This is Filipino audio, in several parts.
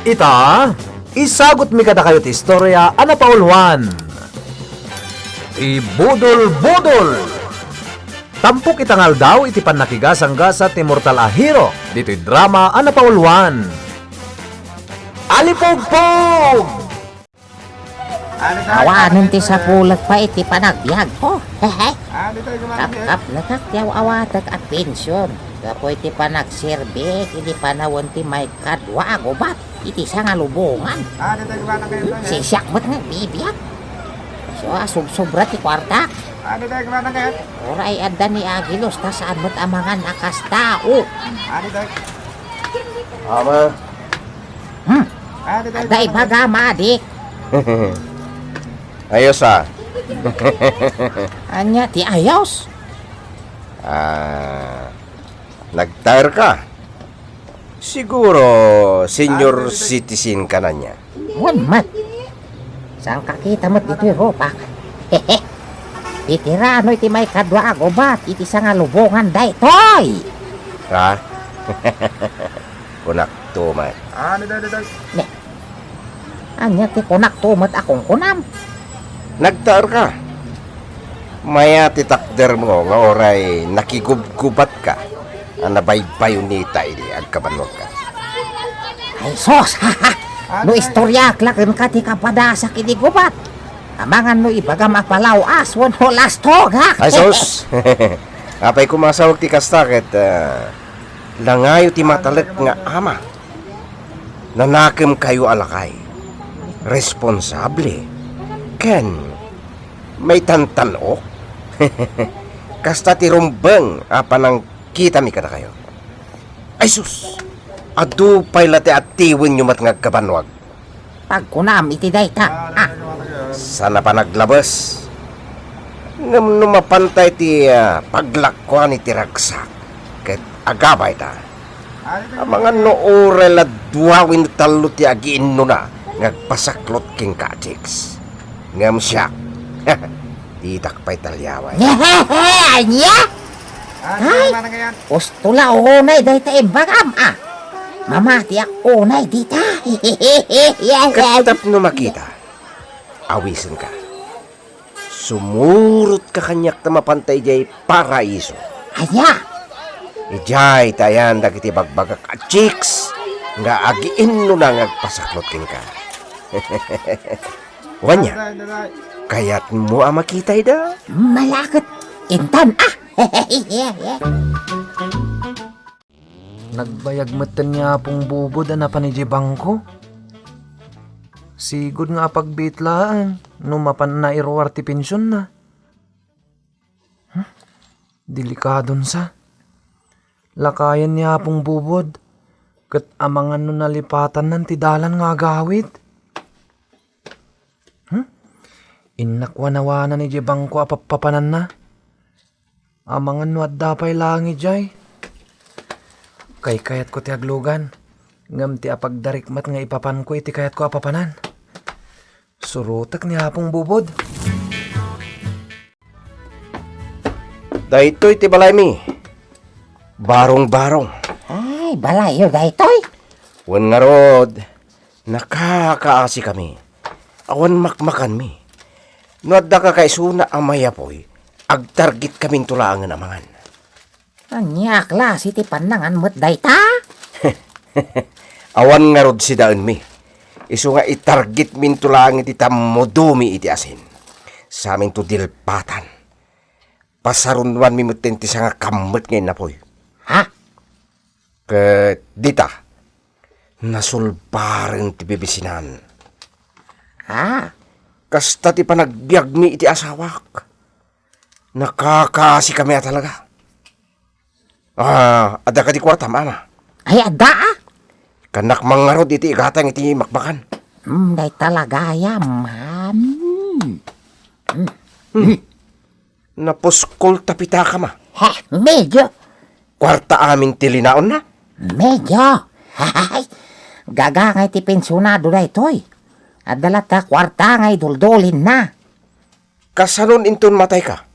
Ita, isagot mi kada kayo ti istorya ana paulwan. Ibudol-budol. Tampok itangal daw iti panakigasang-gasa ti Mortal a Hero dito'y drama ana paulwan. Alipogpog! Awanon ti sa pulag pa iti panagbiag ko. Kap-kap na kakyaw awatag at pensyon. Kapo iti panagsirbik, iti panawon ti may kadwa agobat. Iti sa nga lubungan. Sisyak mo't nga bibiyag. So asub-sobra ti kwarta. Oray adda ni Agilos, ta saan mo't amangan akas tao. Ama. Adda ibaga madik. Ayos Anya ti ayos. Nag-tire ka. Siguro senior citizen ka na niya. Wan mat. Saan kakita mo't ito'y ropak? Hehe. Titirano iti may kadwa agobat. Iti sa nga lubungan daytoy. Ha? Kunak tumay. Ne. Anya ti kunak tumot akong kunam. Nag-tire ka. Maya titakder mo nga oray nakigubgubat ka. Anabaybayo ni tayo agkabanwag ka. Ay sos, no istorya klaken ka ti kapadasa kinigubat. Amangan no ibaga mapalaw aswon ho lastog ha. Ay sos. Apay kumasawag ti kastakit. Langayo ti matalek nga ama. Nanakem kayo alakay. Responsable. Ken, may tantanok. Kasta ti rumbeng apanang kita mi kada kayo. Ay sus, adu pay lati at tiwin nyo mat ngagkabanwag. Pagkunam iti dayta. Sana pa naglabas. Ngam numapantay ti paglakwan iti ragsak. Ket agabay ta. Mga noorel at duwawin talo ti agiin no na. Ngagpasaklot king katiks. Ngam siya. Titak pa'y talyaway. Anya? Ay, ustula unay dayta imbagam Mamati ak unay dita. Katap no makita. Awisan ka. Sumurot ka kanyak na mapantay jay paraiso. Anya? Ijay tayan dagiti bagbagak at chicks. Nga agiin no na ngagpasaklot king ka. Wanya, kayat mo makitay da? Malakot. Intan Nagbayag matan niya pong bubod na panijibang ko. Sigod nga pagbitlaan, numapan na iruwar ti pensyon na. Delikadon sa. Lakayan niya pong bubod. Kat amangan no nalipatan ng tidalan nga gawid. Inakwana-wana ni jibang ko apapapanan na. Amangan no at dapay langi jay. Kayat ko ti aglugan. Ngam ti apagdarikmat nga ipapan ko iti kayat ko apapanan. Surutak ni hapong bubod. Daytoy ti balay mi. Barong-barong. Ay, balayo daytoy. Wan nga rod, nakakaasi kami. Awan makmakan mi. No adda ka kay suna ang mayapoy, agtargit kaming tulaangan amangan. Anya klase ti panangan mo't dayta? Awan nga rod si daan mi. Isu nga itargit min tulaangan iti tamodumi iti asin. Sa amin to dilpatan. Pasarunwan mi mutin ti nga kamot ngayon na poy. Ha? Ket dita, nasulbaren ti bibisinan. Ha? Kasta ti panagbiag mi iti asawak. Nakakaasi kami talaga. Ada ka di kwarta, mama. Ay, ada Kanak mangarod iti igatang iti makbakan. Day talaga yam. Napuskol tapita ka ma. Medyo. Kwarta amin tilinaon na. Medyo. Hay. Gagangay ti pensionado na ito'y. Adalat ka kwarta ngay duldulin na. Kasanon inton matay ka.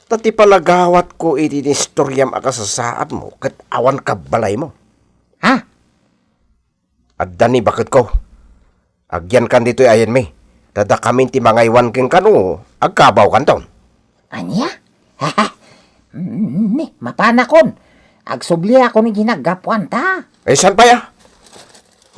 Tati palagawat ko iti istoryam akasasaad mo kat awan ka balay mo. Ha? At dani bakit ko? Agyan kan dito'y ayan mi. Tada kami ti mga iwan king kanu, agkabaw kanton. Anya? Ni, mapanakon. Agsubli ako ni ginagapuan ta. Saan pa ya?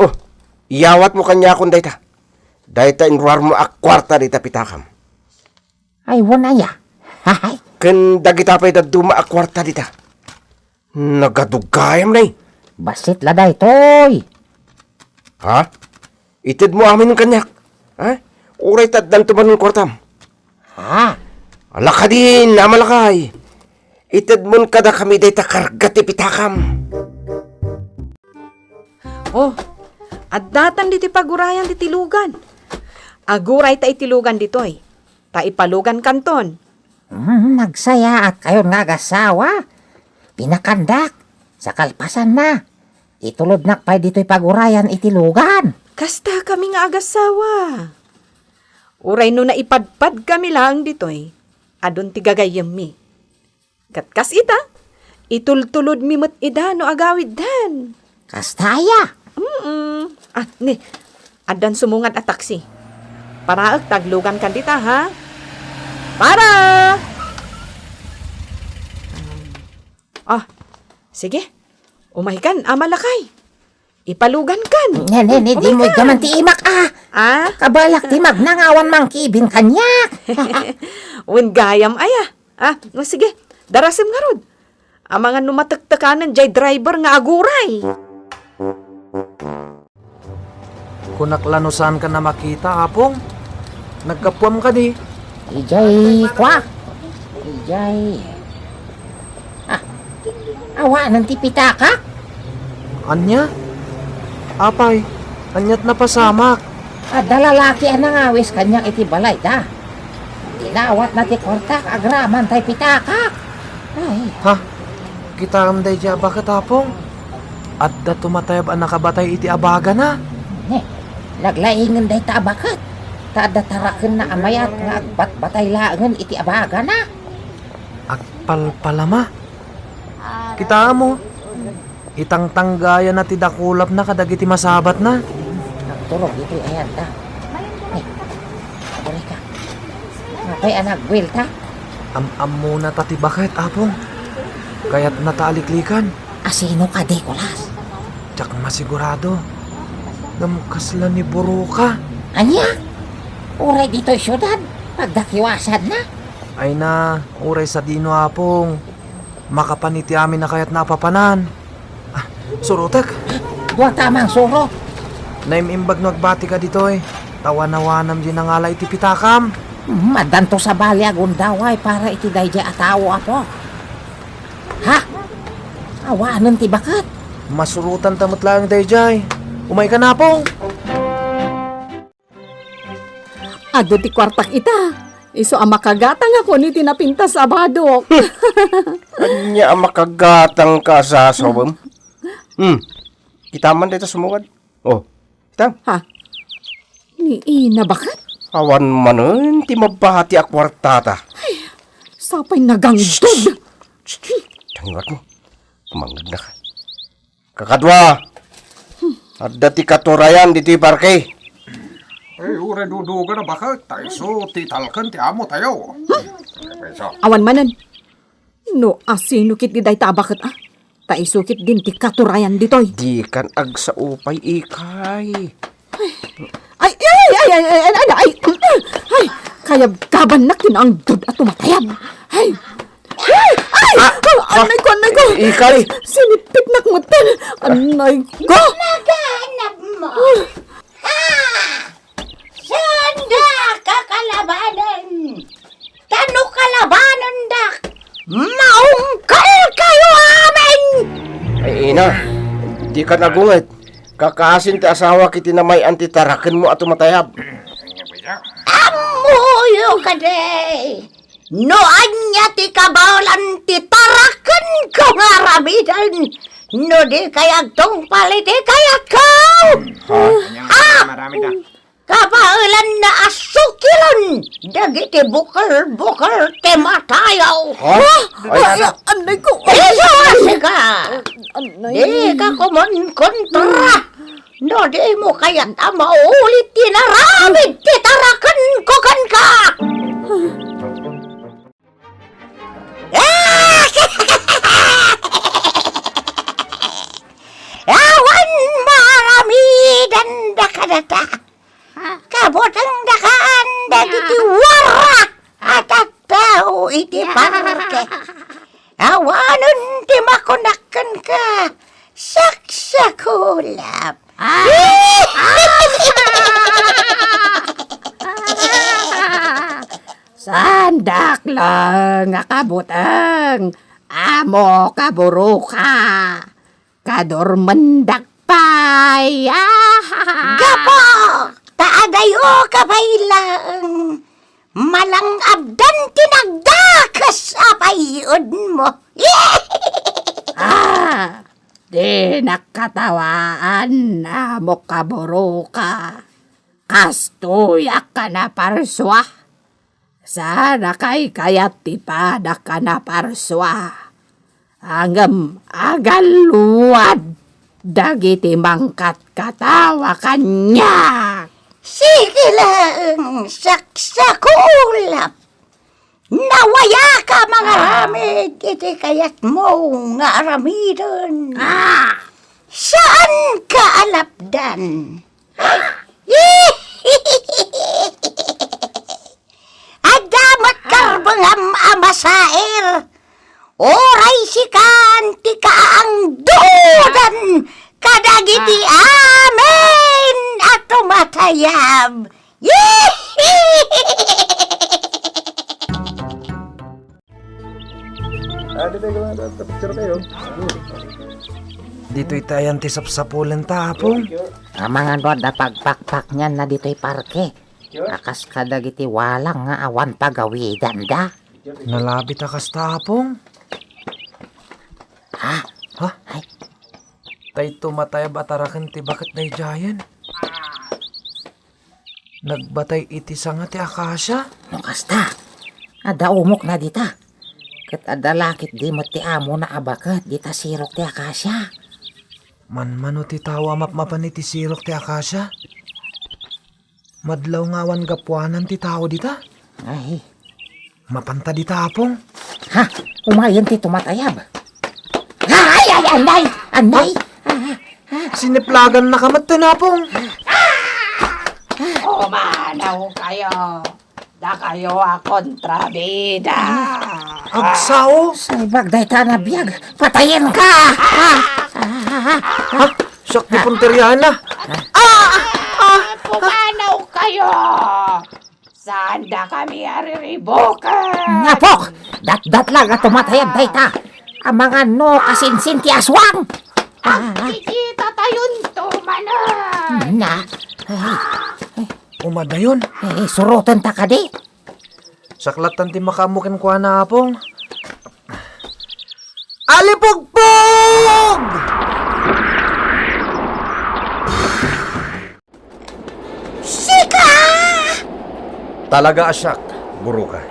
Oh, iyawat mo kanya akong dayta. Dayta inruar mo kwarta dita pitakam. Ay, wala ya. Hahay. Ken dagita pa'y daduma kwarta dita. Nagadugayam na Basit laday, toy. Ha? Itid mo amin ng kanyak. Ha? Uray taddan tuman ng kwartam. Ha? Alaka din, namalakay. Itid mo kada kami dayta kargati pitakam. Oh, at datan diti pagurayan di tilugan. Aguray ta itilugan ditoy. Ta ipalugan kanton. Nagsaya at kayo nga gasawa. Pinakandak. Sa kalpasan na. Itulod na pa'y dito'y pagurayan itilugan. Kasta kami nga agasawa. Uray no na ipadpad kami lang ditoy. Adon ti gagayam mi. Katkas ita. Itultulod mi mat ida no agawid dan. Kastaya. Ni, adan sumungan at taksi. Para taglugan kan dita, ha? Para! Sige. Umahikan, amalakay. Ipalugan kan. Nene, di mo gaman ti imak Kabalak ti magnangawan mang kibin kanyak. Wen gayam aya. Sige. Darasim nga rod. Ang mga numataktakanan jay driver nga aguray. Kunaklanusan ka na makita, apong. Nagkapuam ka di. Ijay kwa. Ijay. Awa ng tipitaka. Anya? Apay, anyat na pasamak. Dalalaki ang nangawis kanyang iti balay da. Tinawat na ti kortak agraman tay pitaka. Ay, Ha? Kita ang dayja bakit, apong? At da tumatayab ang nakabatay iti abaga na. laglaingan day tabakat. Tada taraken na amayat nga agbat batay laangan iti abaga na. Agpalpalama. Kita mo. Itang tanggaya na ti dakulap na kadagiti masabat na. Nagturog ito ayan ta. Abuli ka. Ngapay anak gwil ta. Am muna tati bakit, apong. Kaya't nataaliklikan. Asino ka di kulas? Tsak masigurado. Namukasla ni Buruka. Anya? Uray dito syudad. Pagdakiwasan na. Ay na, uray sa dino, apong. Makapaniti amin na kaya't napapanan. Surutek. Duwag tamang suro. Naimimbag nagbati ka dito eh. Tawa-nawanam din ang alay iti pitakam. Madanto sa balya gundaway para iti dayjay atawo apo. Ha? Awanan ti bakat. Masurutan tamot lang dayjay. Umay ka na, apong. Ado ti kwartak ita. Iso ang makagatang ako ni tinapintas sa abadok. Anya ang makagatang ka sa sobom. Kita man dito sumugad. Oh, kita. Ha? Ni ina bakat? Awan man ti mabahati akwartata. Sapay naganggod. Tangat mo. Kumangad na ka. Kakadwa. At dati katurayan dito parke. Ure duduga na bakit? Tayo titalkan ti amo tayo. Awan manan. No, asino kit di day tabakat Taisukit din ti katurayan ditoy. Di kan ag sa upay ikay. Ay, kayab kaban na kinangdod at tumatayab. Ay, anay ko. Ikay. Sinipit na kmutan. Anay ko. Naghanap mo. Sanda kakalabanan. Tano kalabanan dak. Maungkal kayo amin. Ay ina. Di ka nagunget. Kakaasin ti asawa kiti na may antitaraken mo at tumatayab. Amuyo ka day. Noan niya ti kabawalan ti taraken ko nga ramidan. No di kayag tong paliti kayag ko. Marami na. Kabawalan na asukilan. Dagiti bukal ti matayaw. Anay ko. Isawasi ka. Anay. Di ka kumon kontra. No di mo kaya't maulit tinaramid titarakan ko kan ka. Awan maramidan dakadata. Kabotang dakaan dagiti warak at tao iti parke. Awanon ti makunakan ka saksakulap. Sandak lang nga kabutang, amo kaburo ka, kadormandak pay. Gapo! Taadayo kapailang malang abdan tinagdakas apayod mo. Di nakatawaan, amo kaburo ka, kastuyak ka na parswa. Sana kay kayat tipadak ka na parswa. Hanggang agaluad, dagiti mangkat katawa kanya. Sige lang, saksakulap. Nawaya ka mga ramid, iti kayat mo nga aramidon. Saan ka alapdan? Adamat karbangam amasair. Oray sikan ti kaang dudan kadagiti amen at tumatayab. Dito'y tayan ti sapsapulan tapong. Mga rod na pagpakpak niyan na dito'y parke. Akas kadagiti walang nga awan pagawidan da. Nalabit akas tapong. Ha? Ha? Ay. Tay tumatayab atarakan ti bakat na jayan. Nagbatay iti sanga ti akasya. No kasta, ada umok na dita. Kat ada lakit di mo ti amo na abakat dita sirok ti akasya. Manmano ti tawa mapmapan iti sirok ti akasya. Madlaw ngawan gapuanan ti tao dita. Ay, Mapanta di tapong. ha? Umayan ti tumatayab. Ay, anday! Anday! Siniplagan na kamat tinapong. Umanaw kayo, da kayo a kontrabida. Agsao. Sa ibagday ta na biyag, patayin ka! Ha? Siyak ni Punteriana. Umanaw kayo, saan da kami ariribukan? Ngapok! Dat lang at tumatayab day ta. Ang mga no kasinsin ti aswang! Kikita tayon tumanan. Na, Umadayon. surutan ta ka di. Saklatan ti makamukin kwa na apong. Alipugpog! Sika! Talaga asyak, buro ka.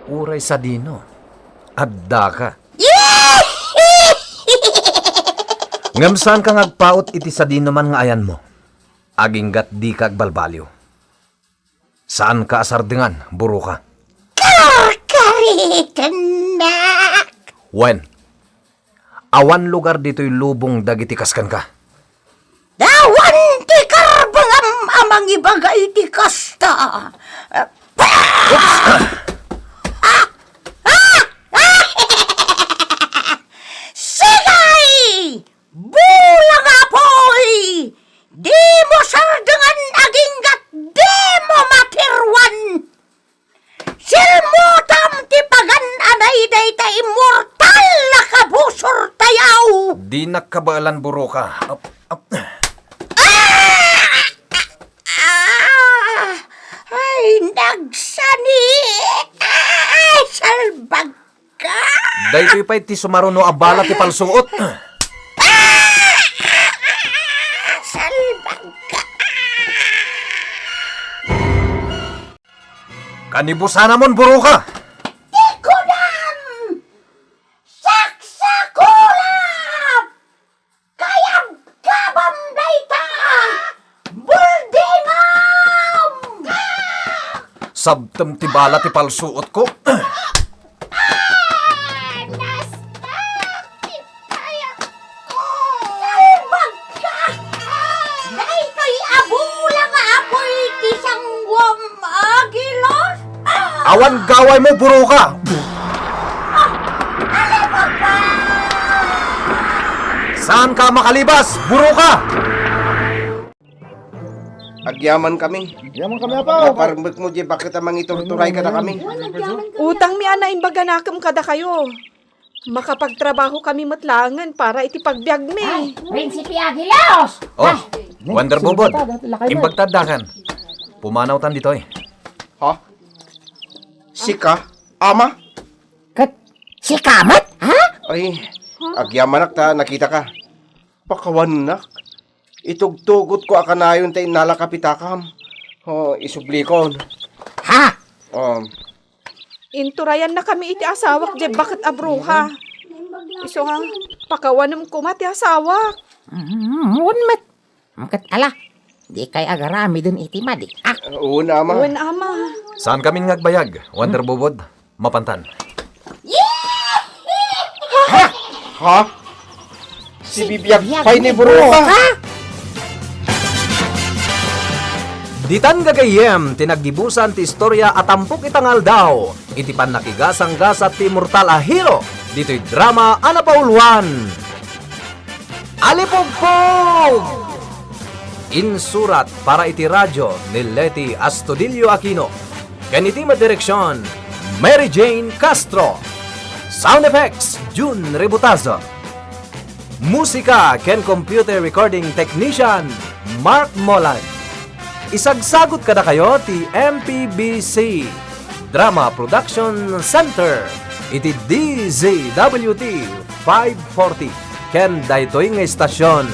Uray sa dino. Adda ka. Ngamsan ka ngagpaot iti sa dino man nga ayan mo. Aginggat di ka agbalbalyo. Saan ka asardingan, buro ka? Karkaritan na! Wen, awan lugar dito'y lubong dagiti kaskan ka. Dawan ti karbangam amang ibagay ti kasta. Sigay! Bulang apoy! Di mo sardangan aginggat, di mo matirwan! Silmutam ti pagan anay day ta immortal na kabusor tayaw! Di nakabaalan, buro ka. Ay, nagsani! Ay, salbag ka! Daytoy pa'y ti sumaruno abala ti palsuot. Salbag ka! Kanibusana mon, buro ka. Ikunan! Saksakulap! Kaya Sabtem ti bala ti palsuot ko. Dahil kay abula nga ako'y tisangwam agilos. Awan gaway mo, buro ka! Saan ka makalibas? Buro ka! Agyaman kami. Yaman kami apa? Naparmbek mo di bakit amang iturturay ka na kami? Utang mi ana imbaga nakam kada kayo. Makapagtrabaho kami matlangan para itipagbiag mi. Prinsipe Agilos! Oh, Wonder Bobod. Imbagtadakan. Pumanaw tan dito eh. Ha? Sika? Ama? Kat, si Kamat, ha? Ay, agyamanak ta, nakita ka. Pakawanak. Itugtugot ko akanayon tayo nalakapitakam. Oh, isubli ko. Ha? Inturayan na kami iti asawak, je bakit abruha. Iso nga, pakawanam ko mati asawak. Munmet. Makat ala. Di kay agarami dun iti madi. Ah, Una, ama. Uwan ama. Saan kami ngagbayag? Wonder Bobod. Mapantan. Ha? Si Bibiyag pay ni buro ka. Ditan gagayem, tinagdibusan ti istorya at tampok itangal daw. Iti pan nakigasang-gasa ti mortal a hero. Dito'y drama anapauluan. Alipugpog! Insurat para iti radyo ni Leti Astudillo Aquino. Ganiti madireksyon, Mary Jane Castro. Sound effects, June Rebutazo. Musika ken computer recording technician, Mark Molan. Isagsagot kada kayo ti MPBC Drama Production Center. Iti DZWT 540 ken daytoy nga istasyon